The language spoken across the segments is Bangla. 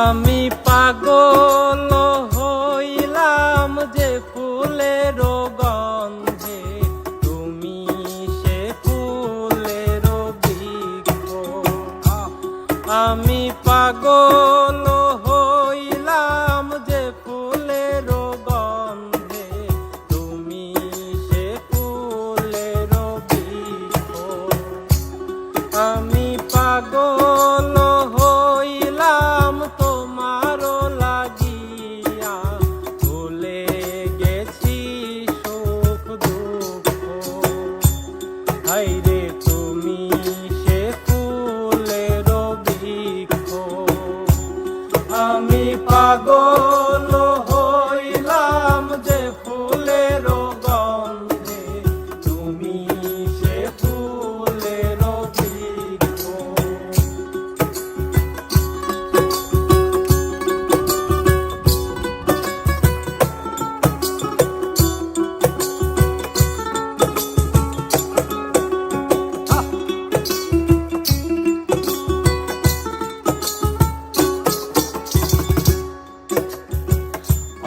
আমি পাগল হইলাম যে ফুলের গন্ধে, তুমি সে ফুলের বৃক্ষ। আমি পাগল হইলাম যে ফুলের গন্ধে, তুমি সে ফুলের বৃক্ষ। আমি পাগল হইলাম তোমার লাগিয়া, ভুলে গেছি সুখ দুঃখ। হায়রে তুমি সে ফুলের বৃক্ষ। আমি পাগল হইলাম যে ফুলের গন্ধে, তুমি সে ফুলের বৃক্ষ।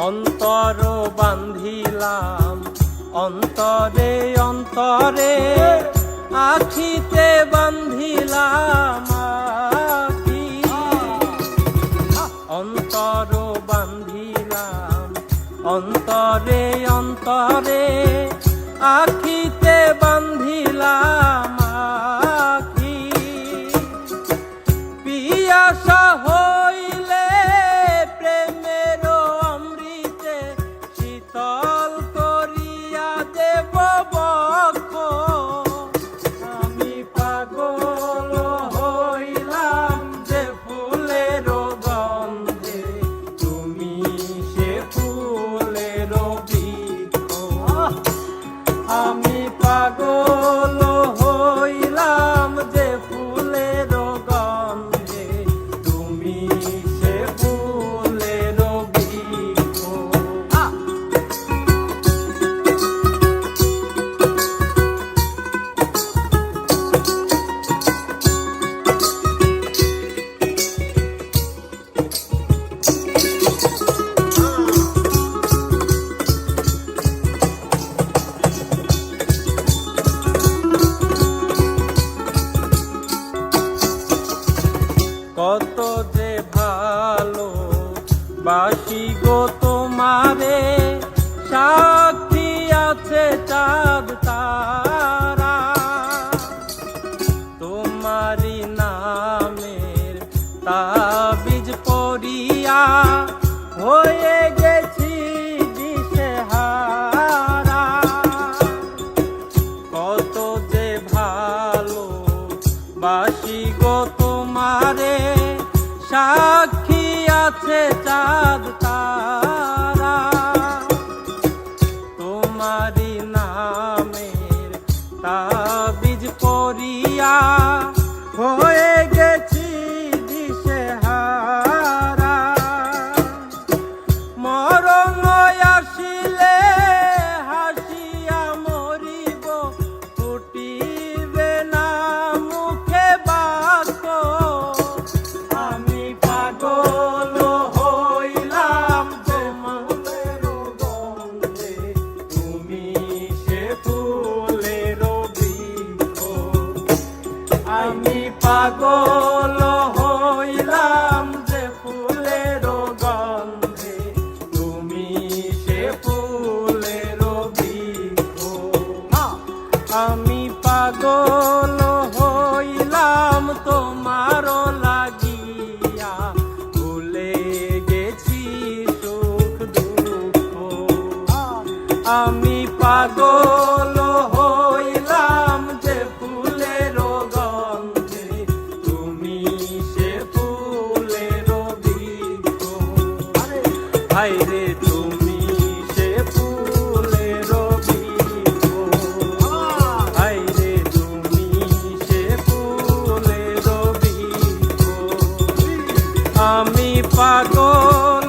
অন্তর বান্ধিলাম অন্তরে অন্তরে, আখিতে বান্ধিলাম আখি। অন্তর বান্ধিলাম অন্তরে অন্তরে, আখিতে বান্ধিলাম আখি। পিয়াসা হইলে প্রেমের অমৃতে, শীতল করিয়া দেব বক্ষ। আমি পাগল হইলাম যে ফুলের গন্ধে, তুমি সে ফুলের বৃক্ষ। আমি পাগল হইলাম যে ফুলের গন্ধে, তুমি সে ফুলের বৃক্ষ। কত যে ভালো বাসি গো তোমারে, সাক্ষী আছে চাঁদ তারা। তোমারি নামের তাবিজ পড়িয়া, হয়ে গেছি দিশেহারা। কত যে ভালো বাসি গো তোমারে, সাক্ষী আছে চাঁদ তারা। তোমারি নামের তাবিজ পড়িয়া, হয়ে গেছি দিশেহারা। মরণ আসিলে হাসিয়া মরিব, ফুটিবে না মুখে বাক্য। আমি পাগল হইলাম যে ফুলের গন্ধে, তুমি সে ফুলের বৃক্ষ। আমি পাগল হইলাম যে ফুলের গন্ধে, তুমি সে ফুলের বৃক্ষ। আমি পাগল হইলাম তোমার লাগিয়া, ভুলে গেছি সুখ দুঃখ। আমি পাগল হইলাম যে ফুলের গন্ধে, তুমি সে ফুলের বৃক্ষ। হায়রে তুমি সে ফুলের বৃক্ষ। হায়রে তুমি সে ফুলের বৃক্ষ। আমি পাগল